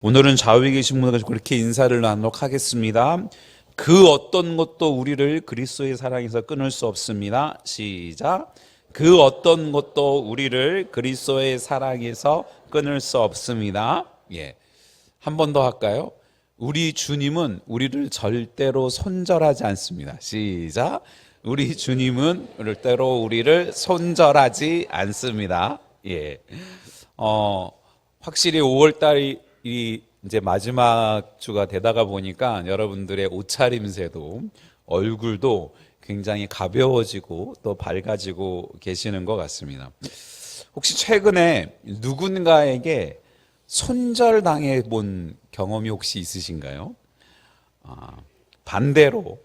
오늘은 좌우에 계신 분과 그렇게 인사를 나누도록 하겠습니다. 그 어떤 것도 우리를 그리스도의 사랑에서 끊을 수 없습니다. 시작. 그 어떤 것도 우리를 그리스도의 사랑에서 끊을 수 없습니다. 예. 한 번 더 할까요? 우리 주님은 우리를 절대로 손절하지 않습니다. 시작. 우리 주님은 절대로 우리를 손절하지 않습니다. 예. 확실히 5월 달이 이제 마지막 주가 되다가 보니까 여러분들의 옷차림새도 얼굴도 굉장히 가벼워지고 또 밝아지고 계시는 것 같습니다. 혹시 최근에 누군가에게 손절당해 본 경험이 혹시 있으신가요? 반대로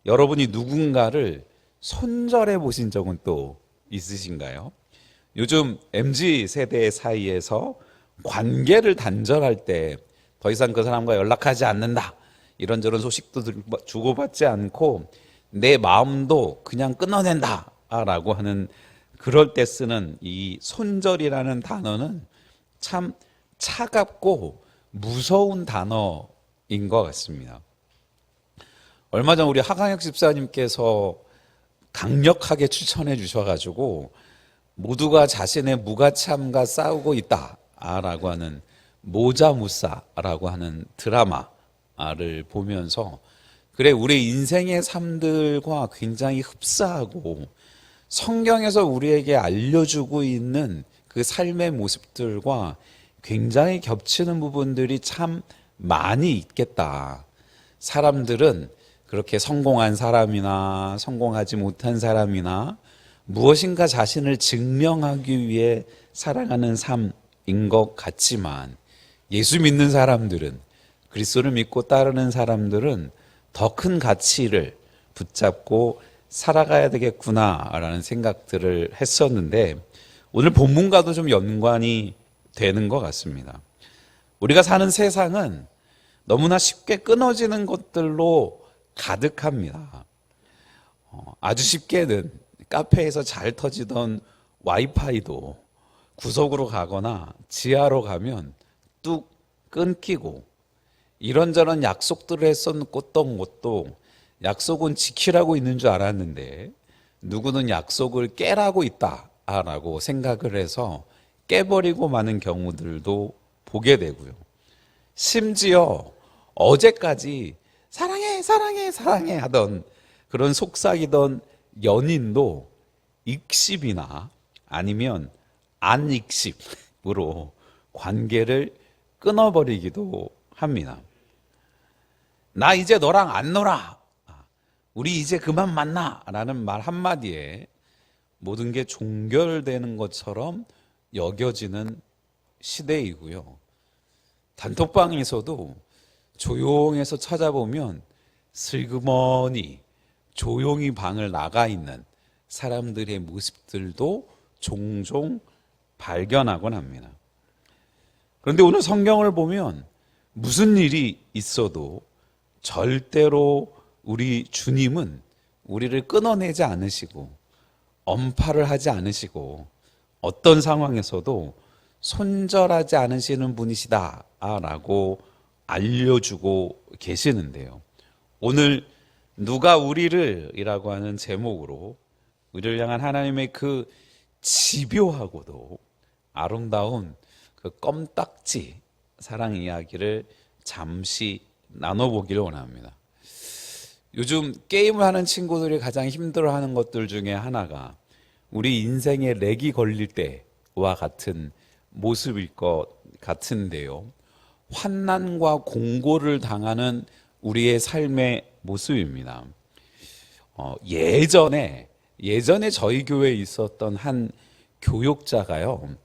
여러분이 누군가를 손절해 보신 적은 또 있으신가요? 요즘 MZ 세대 사이에서 관계를 단절할 때 더 이상 그 사람과 연락하지 않는다, 이런저런 소식도 주고받지 않고 내 마음도 그냥 끊어낸다 라고 하는, 그럴 때 쓰는 이 손절이라는 단어는 참 차갑고 무서운 단어인 것 같습니다. 얼마 전 우리 하강혁 집사님께서 강력하게 추천해 주셔가지고 모두가 자신의 무가참과 싸우고 있다라고 하는 모자무사라고 하는 드라마를 보면서, 그래, 우리 인생의 삶들과 굉장히 흡사하고 성경에서 우리에게 알려주고 있는 그 삶의 모습들과 굉장히 겹치는 부분들이 참 많이 있겠다. 사람들은 그렇게 성공한 사람이나 성공하지 못한 사람이나 무엇인가 자신을 증명하기 위해 살아가는 삶인 것 같지만, 예수 믿는 사람들은, 그리스도를 믿고 따르는 사람들은 더 큰 가치를 붙잡고 살아가야 되겠구나라는 생각들을 했었는데, 오늘 본문과도 좀 연관이 되는 것 같습니다. 우리가 사는 세상은 너무나 쉽게 끊어지는 것들로 가득합니다. 아주 쉽게는 카페에서 잘 터지던 와이파이도 구석으로 가거나 지하로 가면 뚝 끊기고, 이런저런 약속들을 했었던 것도 약속은 지키라고 있는 줄 알았는데 누구는 약속을 깨라고 있다라고 생각을 해서 깨버리고 마는 경우들도 보게 되고요. 심지어 어제까지 사랑해 사랑해 사랑해 하던 그런 속삭이던 연인도 익십이나 아니면 안익십으로 관계를 끊어버리기도 합니다. 나 이제 너랑 안 놀아, 우리 이제 그만 만나 라는 말 한마디에 모든 게 종결되는 것처럼 여겨지는 시대이고요. 단톡방에서도 조용해서 찾아보면 슬그머니 조용히 방을 나가 있는 사람들의 모습들도 종종 발견하곤 합니다. 그런데 오늘 성경을 보면 무슨 일이 있어도 절대로 우리 주님은 우리를 끊어내지 않으시고 엄파를 하지 않으시고 어떤 상황에서도 손절하지 않으시는 분이시다라고 알려주고 계시는데요. 오늘 누가 우리를 이라고 하는 제목으로 우리를 향한 하나님의 그 집요하고도 아름다운 그 껌딱지 사랑 이야기를 잠시 나눠보기를 원합니다. 요즘 게임을 하는 친구들이 가장 힘들어하는 것들 중에 하나가 우리 인생에 렉이 걸릴 때와 같은 모습일 것 같은데요. 환난과 공고를 당하는 우리의 삶의 모습입니다. 예전에 저희 교회에 있었던 한 교육자가요,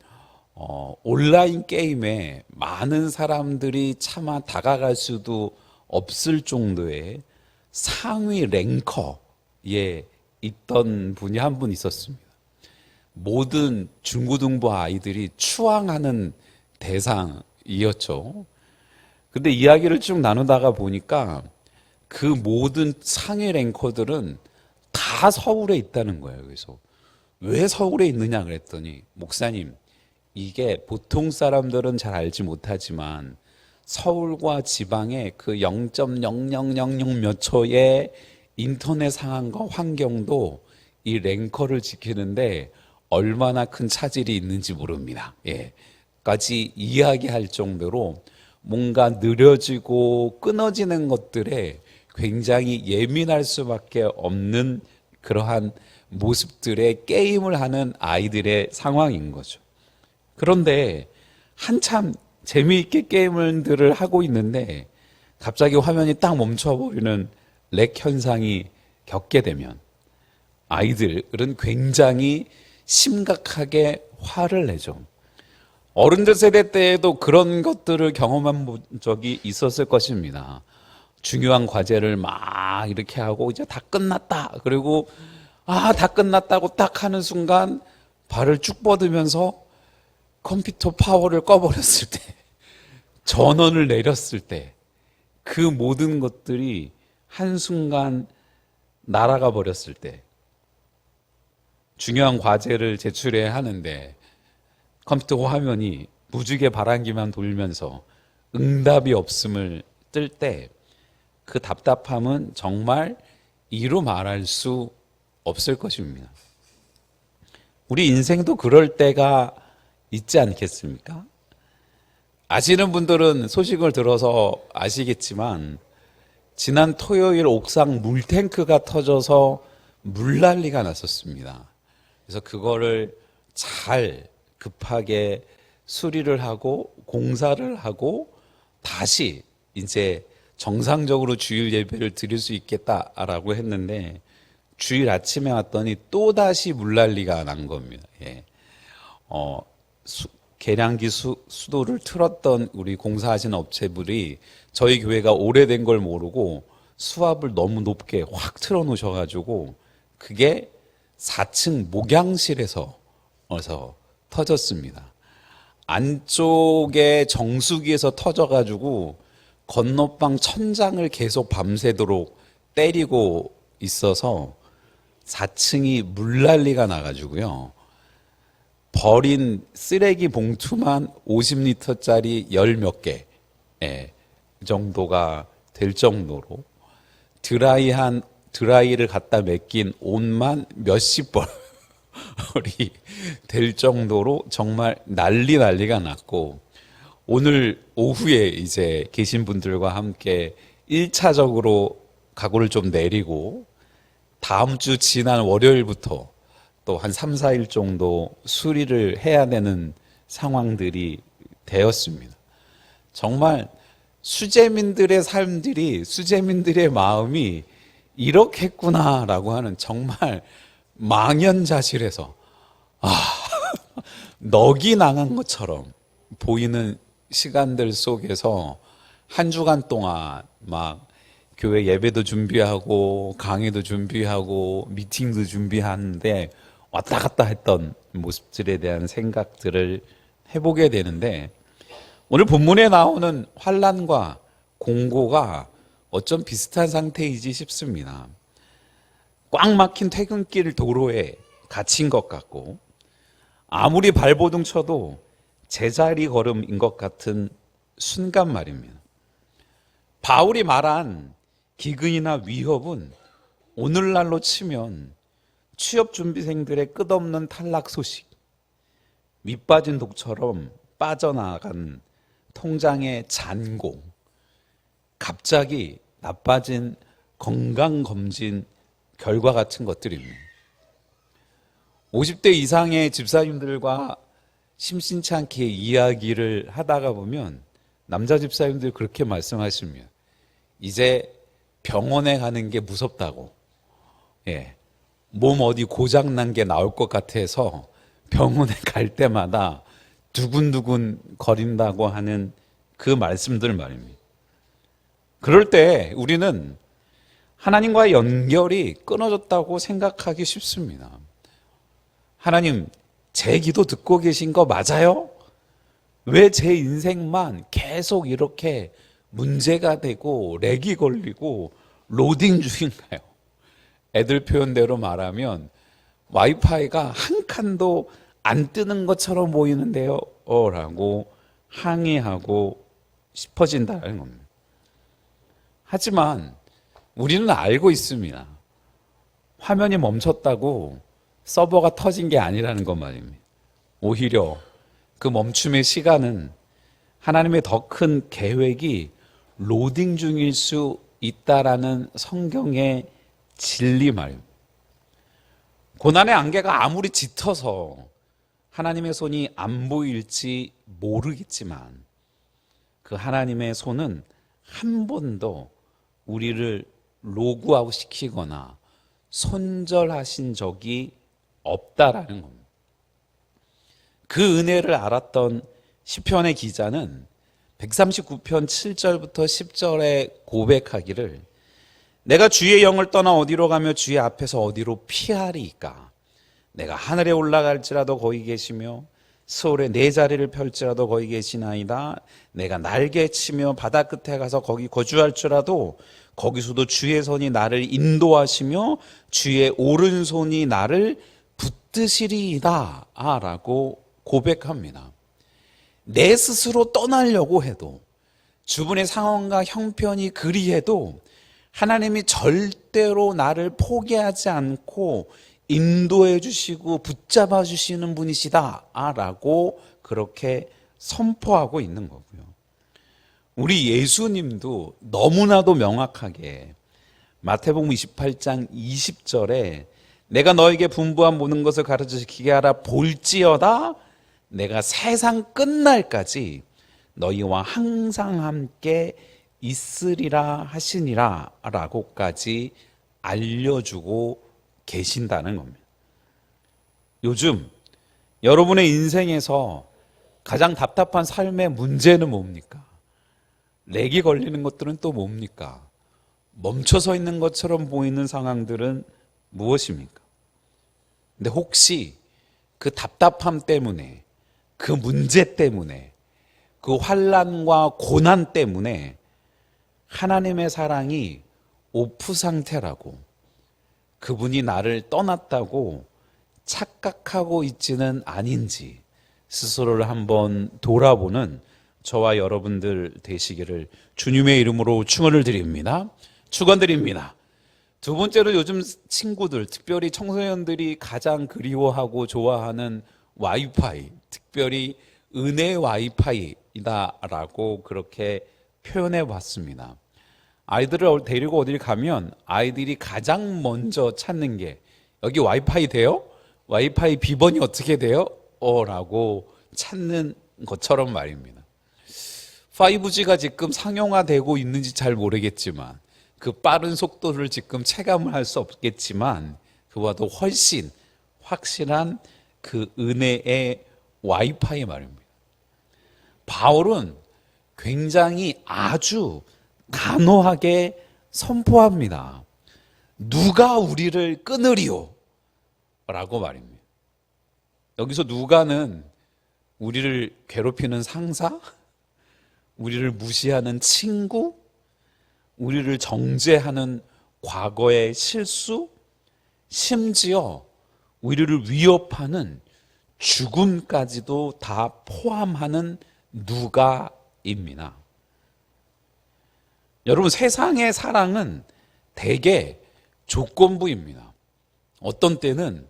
온라인 게임에 많은 사람들이 차마 다가갈 수도 없을 정도의 상위 랭커에 있던 분이 한 분 있었습니다. 모든 중고등부 아이들이 추앙하는 대상이었죠. 근데 이야기를 쭉 나누다가 보니까 그 모든 상위 랭커들은 다 서울에 있다는 거예요. 그래서 왜 서울에 있느냐 그랬더니, 목사님, 이게 보통 사람들은 잘 알지 못하지만 서울과 지방의 그 0.0000 몇 초의 인터넷 상황과 환경도 이 랭커를 지키는데 얼마나 큰 차질이 있는지 모릅니다. 예. 까지 이야기할 정도로 뭔가 느려지고 끊어지는 것들에 굉장히 예민할 수밖에 없는 그러한 모습들의 게임을 하는 아이들의 상황인 거죠. 그런데 한참 재미있게 게임들을 하고 있는데 갑자기 화면이 딱 멈춰버리는 렉 현상이 겪게 되면 아이들은 굉장히 심각하게 화를 내죠. 어른들 세대 때에도 그런 것들을 경험한 적이 있었을 것입니다. 중요한 과제를 막 이렇게 하고 이제 다 끝났다. 그리고 다 끝났다고 딱 하는 순간 발을 쭉 뻗으면서 컴퓨터 파워를 꺼버렸을 때, 전원을 내렸을 때, 그 모든 것들이 한순간 날아가 버렸을 때, 중요한 과제를 제출해야 하는데 컴퓨터 화면이 무지개 바람기만 돌면서 응답이 없음을 뜰 때 그 답답함은 정말 이루 말할 수 없을 것입니다. 우리 인생도 그럴 때가 있지 않겠습니까? 아시는 분들은 소식을 들어서 아시겠지만 지난 토요일 옥상 물탱크가 터져서 물난리가 났었습니다. 그래서 그거를 잘 급하게 수리를 하고 공사를 하고 다시 이제 정상적으로 주일 예배를 드릴 수 있겠다라고 했는데 주일 아침에 왔더니 또다시 물난리가 난 겁니다. 예. 계량기 수도를 틀었던 우리 공사하시는 업체분이 저희 교회가 오래된 걸 모르고 수압을 너무 높게 확 틀어놓으셔가지고 그게 4층 목양실에서 터졌습니다. 안쪽에 정수기에서 터져가지고 건너방 천장을 계속 밤새도록 때리고 있어서 4층이 물난리가 나가지고요. 버린 쓰레기 봉투만 50리터짜리 열 몇 개 정도가 될 정도로 드라이를 갖다 맡긴 옷만 몇십 벌이 될 정도로 정말 난리가 났고 오늘 오후에 이제 계신 분들과 함께 1차적으로 각오를 좀 내리고 다음 주 지난 월요일부터 또 한 3, 4일 정도 수리를 해야 되는 상황들이 되었습니다. 정말 수재민들의 삶들이, 수재민들의 마음이 이렇겠구나라고 하는 정말 망연자실해서 넋이 나간 것처럼 보이는 시간들 속에서 한 주간 동안 막 교회 예배도 준비하고 강의도 준비하고 미팅도 준비하는데 왔다 갔다 했던 모습들에 대한 생각들을 해보게 되는데 오늘 본문에 나오는 환난과 공고가 어쩜 비슷한 상태이지 싶습니다. 꽉 막힌 퇴근길 도로에 갇힌 것 같고 아무리 발버둥 쳐도 제자리 걸음인 것 같은 순간 말입니다. 바울이 말한 기근이나 위협은 오늘날로 치면 취업준비생들의 끝없는 탈락 소식, 밑빠진 독처럼 빠져나간 통장의 잔고, 갑자기 나빠진 건강검진 결과 같은 것들입니다. 50대 이상의 집사님들과 심심치 않게 이야기를 하다가 보면 남자 집사님들 그렇게 말씀하십니다. 이제 병원에 가는 게 무섭다고. 몸 어디 고장난 게 나올 것 같아서 병원에 갈 때마다 두근두근 거린다고 하는 그 말씀들 말입니다. 그럴 때 우리는 하나님과의 연결이 끊어졌다고 생각하기 쉽습니다. 하나님, 제 기도 듣고 계신 거 맞아요? 왜 제 인생만 계속 이렇게 문제가 되고 렉이 걸리고 로딩 중인가요? 애들 표현대로 말하면 와이파이가 한 칸도 안 뜨는 것처럼 보이는데요 라고 항의하고 싶어진다는 겁니다. 하지만 우리는 알고 있습니다. 화면이 멈췄다고 서버가 터진 게 아니라는 것 말입니다. 오히려 그 멈춤의 시간은 하나님의 더 큰 계획이 로딩 중일 수 있다라는 성경의 진리 말입니다. 고난의 안개가 아무리 짙어서 하나님의 손이 안 보일지 모르겠지만 그 하나님의 손은 한 번도 우리를 로그아웃 시키거나 손절하신 적이 없다라는 겁니다. 그 은혜를 알았던 시편의 기자는 139편 7절부터 10절에 고백하기를 내가 주의 영을 떠나 어디로 가며 주의 앞에서 어디로 피하리이까. 내가 하늘에 올라갈지라도 거기 계시며 스올에 내 자리를 펼지라도 거기 계시나이다. 내가 날개 치며 바다 끝에 가서 거기 거주할지라도 거기서도 주의 손이 나를 인도하시며 주의 오른손이 나를 붙드시리이다 라고 고백합니다. 내 스스로 떠나려고 해도 주변의 상황과 형편이 그리해도 하나님이 절대로 나를 포기하지 않고 인도해 주시고 붙잡아 주시는 분이시다 라고 그렇게 선포하고 있는 거고요. 우리 예수님도 너무나도 명확하게 마태복음 28장 20절에 내가 너에게 분부한 모든 것을 가르치게 하라 볼지어다 내가 세상 끝날까지 너희와 항상 함께 있으리라 하시니라 라고까지 알려주고 계신다는 겁니다. 요즘 여러분의 인생에서 가장 답답한 삶의 문제는 뭡니까? 렉이 걸리는 것들은 또 뭡니까? 멈춰서 있는 것처럼 보이는 상황들은 무엇입니까? 근데 혹시 그 답답함 때문에 그 문제 때문에 그 환난과 고난 때문에 하나님의 사랑이 오프 상태라고 그분이 나를 떠났다고 착각하고 있지는 아닌지 스스로를 한번 돌아보는 저와 여러분들 되시기를 주님의 이름으로 축원을 드립니다. 축원드립니다. 두 번째로 요즘 친구들, 특별히 청소년들이 가장 그리워하고 좋아하는 와이파이, 특별히 은혜 와이파이다라고 그렇게 표현해 봤습니다. 아이들을 데리고 어딜 가면 아이들이 가장 먼저 찾는 게 여기 와이파이 돼요? 와이파이 비번이 어떻게 돼요? 라고 찾는 것처럼 말입니다. 5G가 지금 상용화되고 있는지 잘 모르겠지만 그 빠른 속도를 지금 체감을 할 수 없겠지만 그보다도 훨씬 확실한 그 은혜의 와이파이 말입니다. 바울은 굉장히 아주 단호하게 선포합니다. 누가 우리를 끊으리요? 라고 말입니다. 여기서 누가는 우리를 괴롭히는 상사? 우리를 무시하는 친구? 우리를 정죄하는 과거의 실수? 심지어 우리를 위협하는 죽음까지도 다 포함하는 누가입니다. 여러분, 세상의 사랑은 대개 조건부입니다. 어떤 때는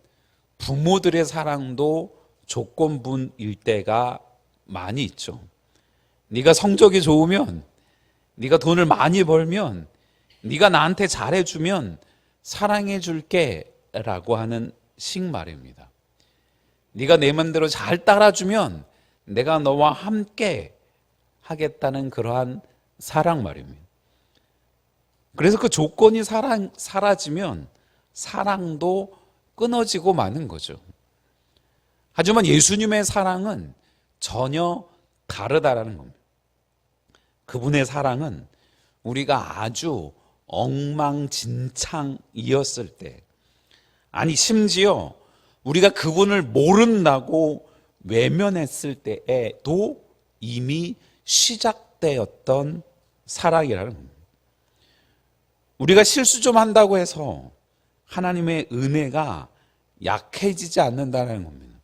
부모들의 사랑도 조건부일 때가 많이 있죠. 네가 성적이 좋으면, 네가 돈을 많이 벌면, 네가 나한테 잘해주면 사랑해 줄게 라고 하는 식말입니다. 네가 내 맘대로 잘 따라주면 내가 너와 함께 하겠다는 그러한 사랑 말입니다. 그래서 그 조건이 사라지면 사랑도 끊어지고 마는 거죠. 하지만 예수님의 사랑은 전혀 다르다라는 겁니다. 그분의 사랑은 우리가 아주 엉망진창이었을 때, 아니 심지어 우리가 그분을 모른다고 외면했을 때에도 이미 시작되었던 사랑이라는 겁니다. 우리가 실수 좀 한다고 해서 하나님의 은혜가 약해지지 않는다는 겁니다.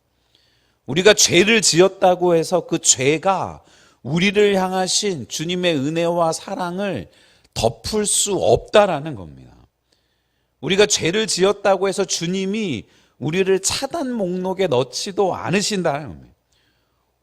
우리가 죄를 지었다고 해서 그 죄가 우리를 향하신 주님의 은혜와 사랑을 덮을 수 없다라는 겁니다. 우리가 죄를 지었다고 해서 주님이 우리를 차단 목록에 넣지도 않으신다는 겁니다.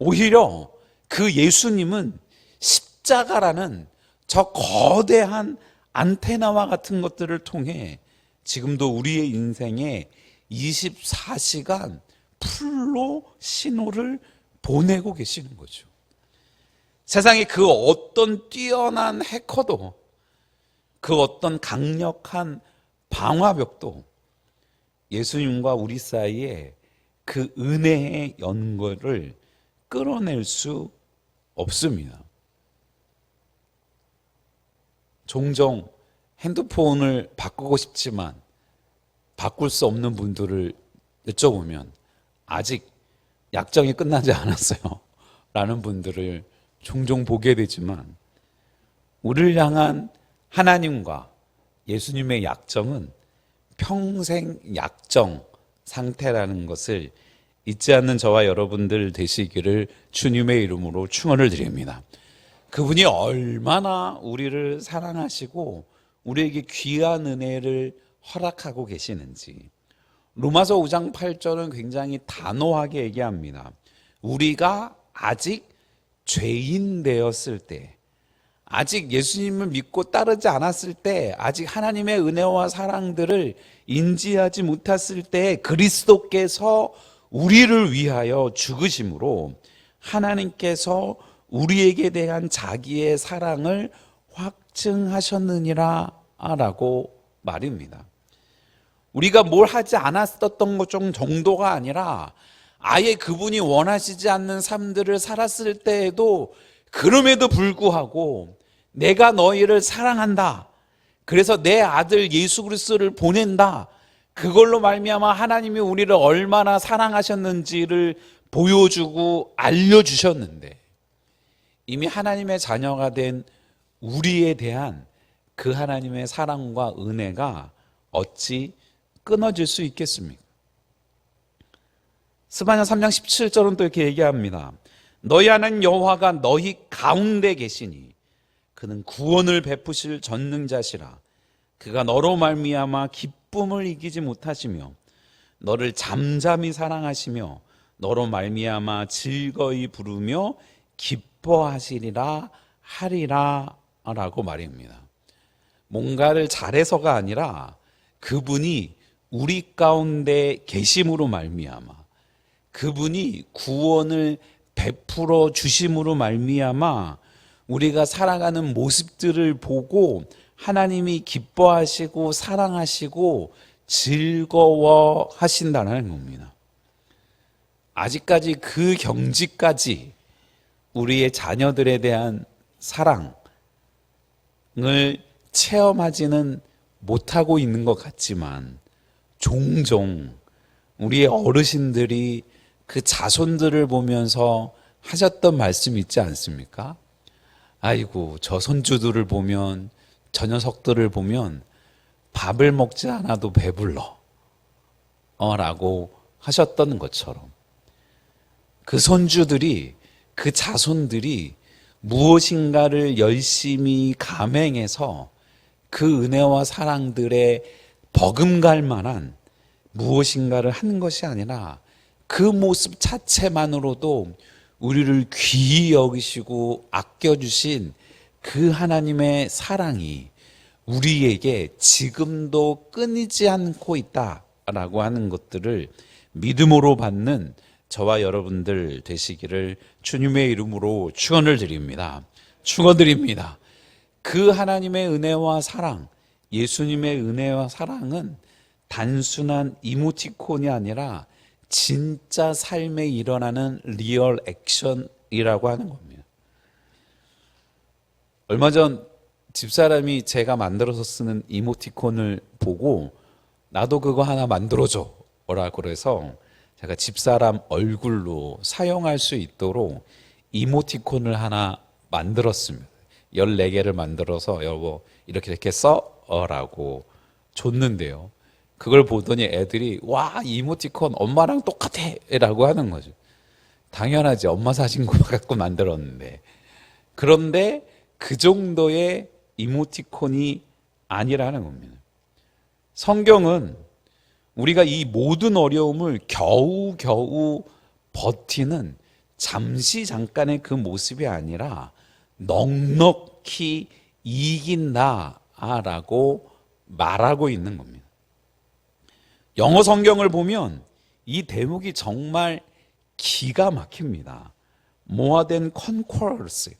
오히려 그 예수님은 십자가라는 저 거대한 안테나와 같은 것들을 통해 지금도 우리의 인생에 24시간 풀로 신호를 보내고 계시는 거죠. 세상에 그 어떤 뛰어난 해커도, 그 어떤 강력한 방화벽도 예수님과 우리 사이에 그 은혜의 연결을 끌어낼 수 없습니다. 종종 핸드폰을 바꾸고 싶지만 바꿀 수 없는 분들을 여쭤보면 아직 약정이 끝나지 않았어요 라는 분들을 종종 보게 되지만, 우리를 향한 하나님과 예수님의 약정은 평생 약정 상태라는 것을 잊지 않는 저와 여러분들 되시기를 주님의 이름으로 축원을 드립니다. 그분이 얼마나 우리를 사랑하시고 우리에게 귀한 은혜를 허락하고 계시는지, 로마서 5장 8절은 굉장히 단호하게 얘기합니다. 우리가 아직 죄인 되었을 때, 아직 예수님을 믿고 따르지 않았을 때, 아직 하나님의 은혜와 사랑들을 인지하지 못했을 때 그리스도께서 우리를 위하여 죽으심으로 하나님께서 우리에게 대한 자기의 사랑을 확증하셨느니라 라고 말입니다. 우리가 뭘 하지 않았었던 것 정도가 아니라 아예 그분이 원하시지 않는 삶들을 살았을 때에도 그럼에도 불구하고 내가 너희를 사랑한다, 그래서 내 아들 예수 그리스도를 보낸다, 그걸로 말미암아 하나님이 우리를 얼마나 사랑하셨는지를 보여주고 알려주셨는데, 이미 하나님의 자녀가 된 우리에 대한 그 하나님의 사랑과 은혜가 어찌 끊어질 수 있겠습니까? 스바냐 3장 17절은 또 이렇게 얘기합니다. 너희 하나님 여호와가 너희 가운데 계시니 그는 구원을 베푸실 전능자시라. 그가 너로 말미암아 기쁨을 이기지 못하시며 너를 잠잠히 사랑하시며 너로 말미암아 즐거이 부르며 기뻐하시리라 하리라 라고 말입니다. 뭔가를 잘해서가 아니라 그분이 우리 가운데 계심으로 말미암아, 그분이 구원을 베풀어 주심으로 말미암아 우리가 살아가는 모습들을 보고 하나님이 기뻐하시고 사랑하시고 즐거워하신다는 겁니다. 아직까지 그 경지까지 우리의 자녀들에 대한 사랑을 체험하지는 못하고 있는 것 같지만, 종종 우리의 어르신들이 그 자손들을 보면서 하셨던 말씀 있지 않습니까? 아이고, 저 손주들을 보면, 저 녀석들을 보면 밥을 먹지 않아도 배불러 라고 하셨던 것처럼, 그 손주들이, 그 자손들이 무엇인가를 열심히 감행해서 그 은혜와 사랑들에 버금갈 만한 무엇인가를 하는 것이 아니라 그 모습 자체만으로도 우리를 귀히 여기시고 아껴주신 그 하나님의 사랑이 우리에게 지금도 끊이지 않고 있다라고 하는 것들을 믿음으로 받는 저와 여러분들 되시기를 주님의 이름으로 축원을 드립니다. 축원드립니다. 그 하나님의 은혜와 사랑, 예수님의 은혜와 사랑은 단순한 이모티콘이 아니라 진짜 삶에 일어나는 리얼 액션이라고 하는 겁니다. 얼마 전 집사람이 제가 만들어서 쓰는 이모티콘을 보고 나도 그거 하나 만들어줘 라고 그래서 제가 집사람 얼굴로 사용할 수 있도록 이모티콘을 하나 만들었습니다. 14개를 만들어서 여보 이렇게 써라고 줬는데요. 그걸 보더니 애들이 와, 이모티콘 엄마랑 똑같아 라고 하는 거죠. 당연하지, 엄마 사진 갖고 만들었는데. 그런데 그 정도의 이모티콘이 아니라는 겁니다. 성경은 우리가 이 모든 어려움을 겨우겨우 버티는 잠시 잠깐의 그 모습이 아니라 넉넉히 이긴다라고 말하고 있는 겁니다. 영어 성경을 보면 이 대목이 정말 기가 막힙니다. More than conquerors.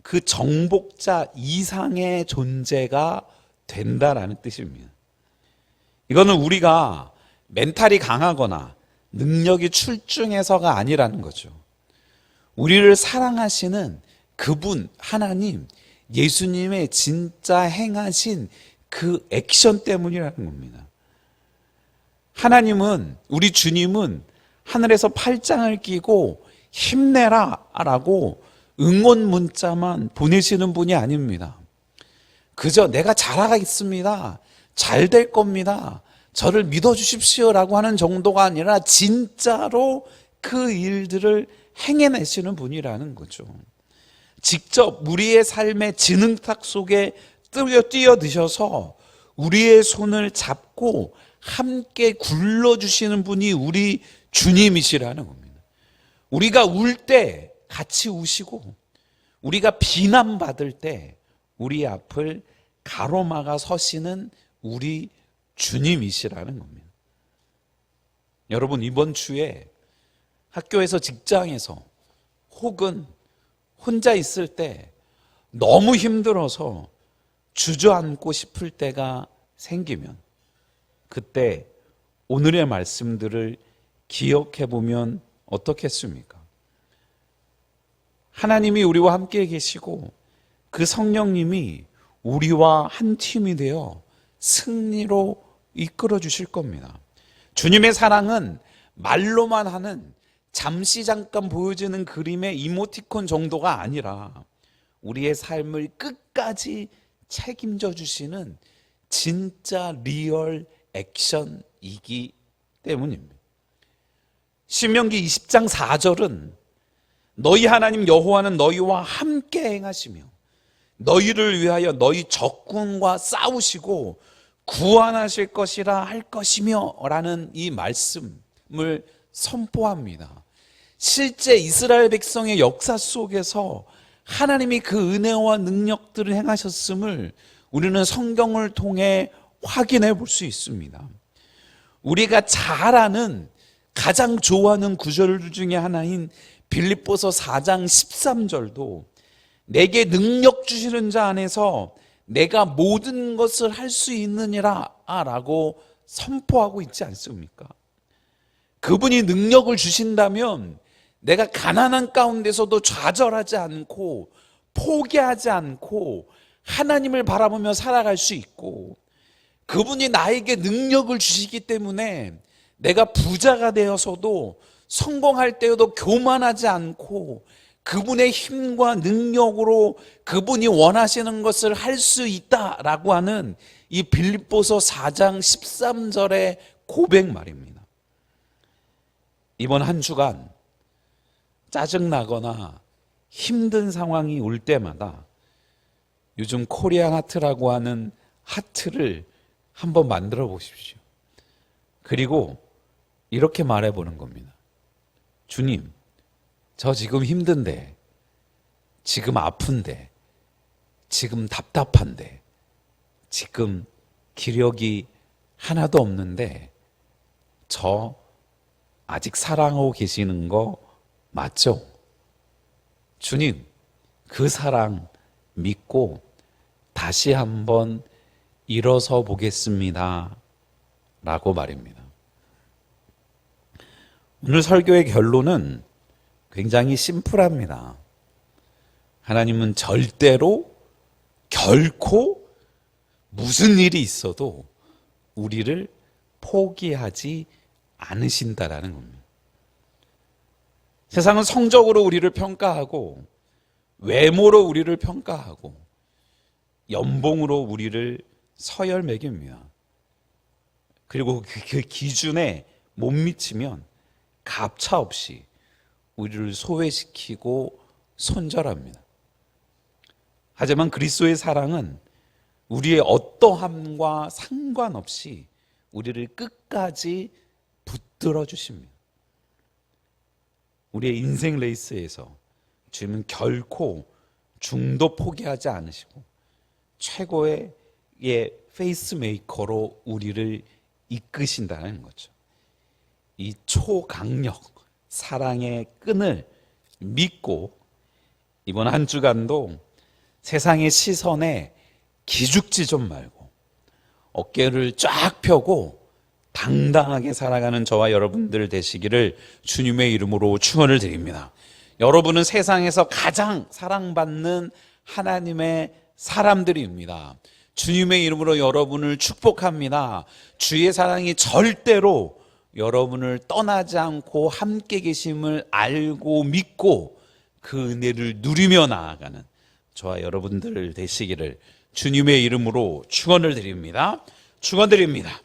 그 정복자 이상의 존재가 된다라는 뜻입니다. 이거는 우리가 멘탈이 강하거나 능력이 출중해서가 아니라는 거죠. 우리를 사랑하시는 그분, 하나님, 예수님의 진짜 행하신 그 액션 때문이라는 겁니다. 하나님은, 우리 주님은 하늘에서 팔짱을 끼고 힘내라 라고 응원 문자만 보내시는 분이 아닙니다. 그저 내가 잘하겠습니다. 잘 될 겁니다. 저를 믿어주십시오 라고 하는 정도가 아니라 진짜로 그 일들을 행해내시는 분이라는 거죠. 직접 우리의 삶의 진흙탕 속에 뛰어드셔서 우리의 손을 잡고 함께 굴러주시는 분이 우리 주님이시라는 겁니다. 우리가 울 때 같이 우시고 우리가 비난받을 때 우리 앞을 가로막아 서시는 우리 주님이시라는 겁니다. 여러분, 이번 주에 학교에서, 직장에서 혹은 혼자 있을 때 너무 힘들어서 주저앉고 싶을 때가 생기면 그때 오늘의 말씀들을 기억해 보면 어떻겠습니까? 하나님이 우리와 함께 계시고 그 성령님이 우리와 한 팀이 되어 승리로 이끌어 주실 겁니다. 주님의 사랑은 말로만 하는, 잠시 잠깐 보여지는 그림의 이모티콘 정도가 아니라 우리의 삶을 끝까지 책임져 주시는 진짜 리얼 액션이기 때문입니다. 신명기 20장 4절은 너희 하나님 여호와는 너희와 함께 행하시며 너희를 위하여 너희 적군과 싸우시고 구원하실 것이라 할 것이며 라는 이 말씀을 선포합니다. 실제 이스라엘 백성의 역사 속에서 하나님이 그 은혜와 능력들을 행하셨음을 우리는 성경을 통해 확인해 볼 수 있습니다. 우리가 잘 아는, 가장 좋아하는 구절 중에 하나인 빌립보서 4장 13절도 내게 능력 주시는 자 안에서 내가 모든 것을 할 수 있느니라 라고 선포하고 있지 않습니까? 그분이 능력을 주신다면 내가 가난한 가운데서도 좌절하지 않고 포기하지 않고 하나님을 바라보며 살아갈 수 있고, 그분이 나에게 능력을 주시기 때문에 내가 부자가 되어서도 성공할 때에도 교만하지 않고 그분의 힘과 능력으로 그분이 원하시는 것을 할 수 있다라고 하는 이 빌립보서 4장 13절의 고백 말입니다. 이번 한 주간 짜증나거나 힘든 상황이 올 때마다 요즘 코리안 하트라고 하는 하트를 한번 만들어 보십시오. 그리고 이렇게 말해보는 겁니다. 주님, 저 지금 힘든데, 지금 아픈데, 지금 답답한데, 지금 기력이 하나도 없는데 저 아직 사랑하고 계시는 거 맞죠? 주님, 그 사랑 믿고 다시 한번 일어서 보겠습니다 라고 말입니다. 오늘 설교의 결론은 굉장히 심플합니다. 하나님은 절대로, 결코 무슨 일이 있어도 우리를 포기하지 않으신다라는 겁니다. 세상은 성적으로 우리를 평가하고, 외모로 우리를 평가하고, 연봉으로 우리를 서열 매깁니다. 그리고 그 기준에 못 미치면 가차없이 우리를 소외시키고 손절합니다. 하지만 그리스도의 사랑은 우리의 어떠함과 상관없이 우리를 끝까지 붙들어 주십니다. 우리의 인생 레이스에서 주님은 결코 중도 포기하지 않으시고 최고의 페이스메이커로 우리를 이끄신다는 거죠. 이 초강력 사랑의 끈을 믿고 이번 한 주간도 세상의 시선에 기죽지 좀 말고 어깨를 쫙 펴고 당당하게 살아가는 저와 여러분들 되시기를 주님의 이름으로 축원을 드립니다. 여러분은 세상에서 가장 사랑받는 하나님의 사람들입니다. 주님의 이름으로 여러분을 축복합니다. 주의 사랑이 절대로 여러분을 떠나지 않고 함께 계심을 알고 믿고 그 은혜를 누리며 나아가는 저와 여러분들 되시기를 주님의 이름으로 축원을 드립니다. 축원드립니다.